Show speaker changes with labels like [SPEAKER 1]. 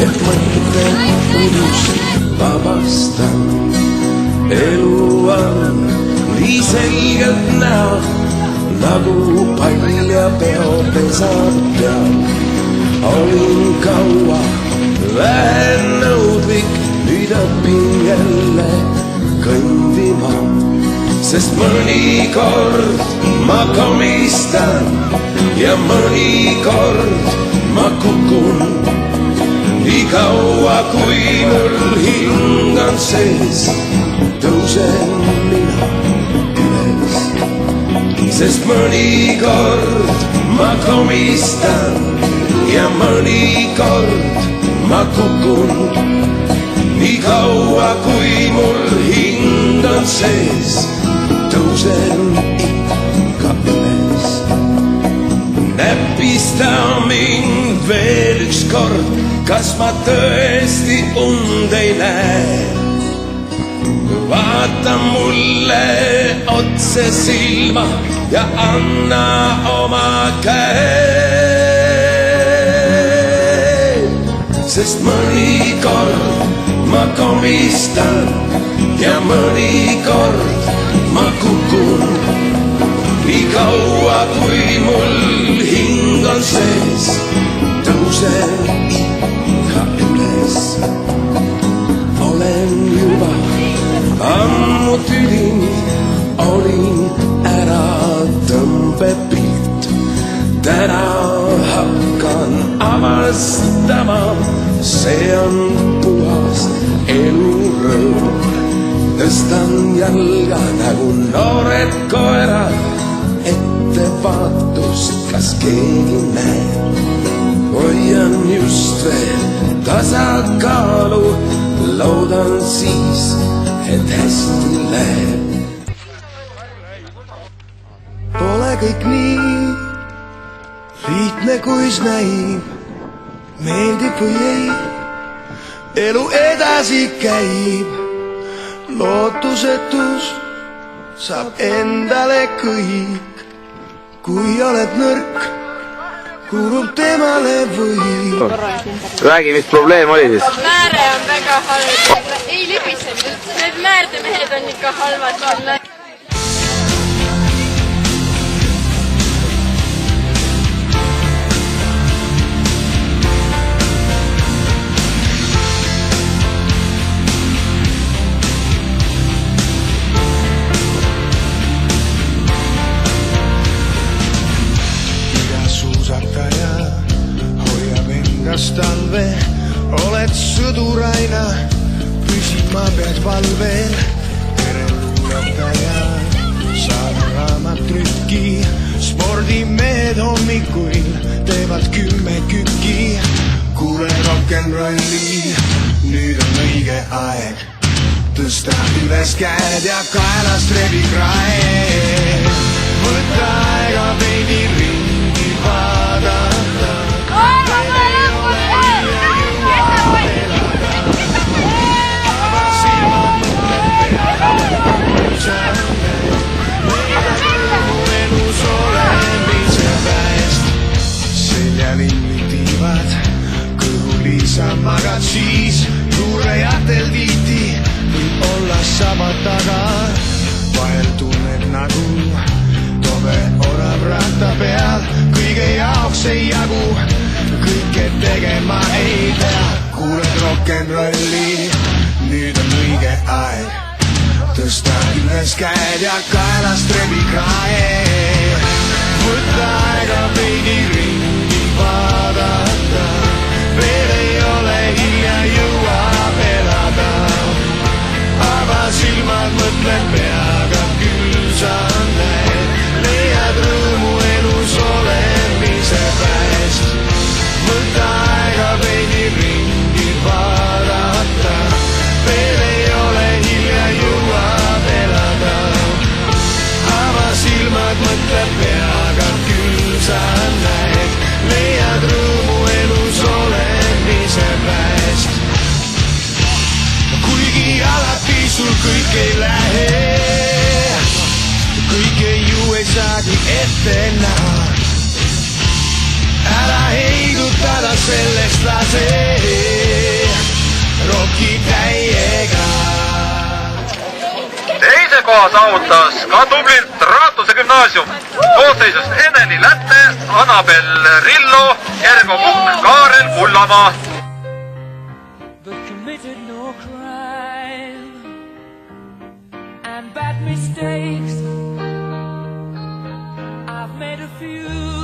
[SPEAKER 1] et mõtted unust vabastan. Elu on nii selgelt näha, nagu palja peopesa peal. Olin kaua vähenõudlik, nüüd õpin jälle kõndima, sest mõnikord ma komistan ja mõnikord ma kukun. Nii kaua kui mul hing on sees, tõusen mina üles, sest mõnikord ma komistan ja mõnikord ma kukun. Nii kaua kui mul hing on sees, tõusen ikka üles. Näpista mind veel üks kord, kas ma tõesti und ei näe. Vaata mulle otse silma ja anna oma käe. Sest mõnikord ma komistan ja mõnikord ma kukun. Nii kaua kui mul hing on sees, tõusen ikka üles. Olen juba ammu tüdinud, olin ära tõmbepilt. Täna hakkan avastama, see on puhas elurõõm. Tõstan jalga nagu noored koerad, ettevaatust, kas keegi näeb. Hoian just veel tasakaalu, loodan siis, et hästi läheb. Pole kõik nii lihtne, kuis näib, meeldib või ei, elu edasi käib. Lootusetus saab endale kõik, kui oled nõrk, kuulub temale või.
[SPEAKER 2] Räägi, mis probleem oli siis?
[SPEAKER 3] Määre on väga halb, ei libise, need määrdemehed on ikka halvad.
[SPEAKER 1] Talve oled sõduraina, püsima pead valvel. Pereluuletaja, saad raamatrükki, spordimehed hommikuil teevad 10 kükki. Kuule rock'n'rolli, nüüd on õige aeg tõsta üles käed ja kaelast rebi krae. Võta aega veidi ringi vaadata. Sa magad siis, luurejatel viiti võib olla sama taga. Vahel tunned nagu tobe orav ratta peal, kõige jaoks ei jagu, kõike tegema ei pea. Kuuled rock'n'rolli, nüüd on õige aeg tõsta üles käed ja kaelast rebi krae. Võta aega veidi ringi vaadata, veel ei ole hilja, jõuab elada. Ava silmad, mõtled peaga, küll sa näed, leiad rõõmu elus olemise päest. Võta aega veidi ringi vaadata, veel ei ole hilja, jõuab elada. Ava silmad, mõtled peaga, küll sa näed, leiad rõõmu elus olemise päest. Kuigi alati sul kõik ei lähe, kõike ju ei saagi ette näha. Ära heidutada sellest lase.
[SPEAKER 4] esikoha saavutas ka tublilt Raatuse gümnaasium. Koosseisust Eneli Lätte, Annabel Rillo, Ergo Mukk, Kaarel Kullamaa.
[SPEAKER 5] But committed no crime and bad mistakes. I've made a few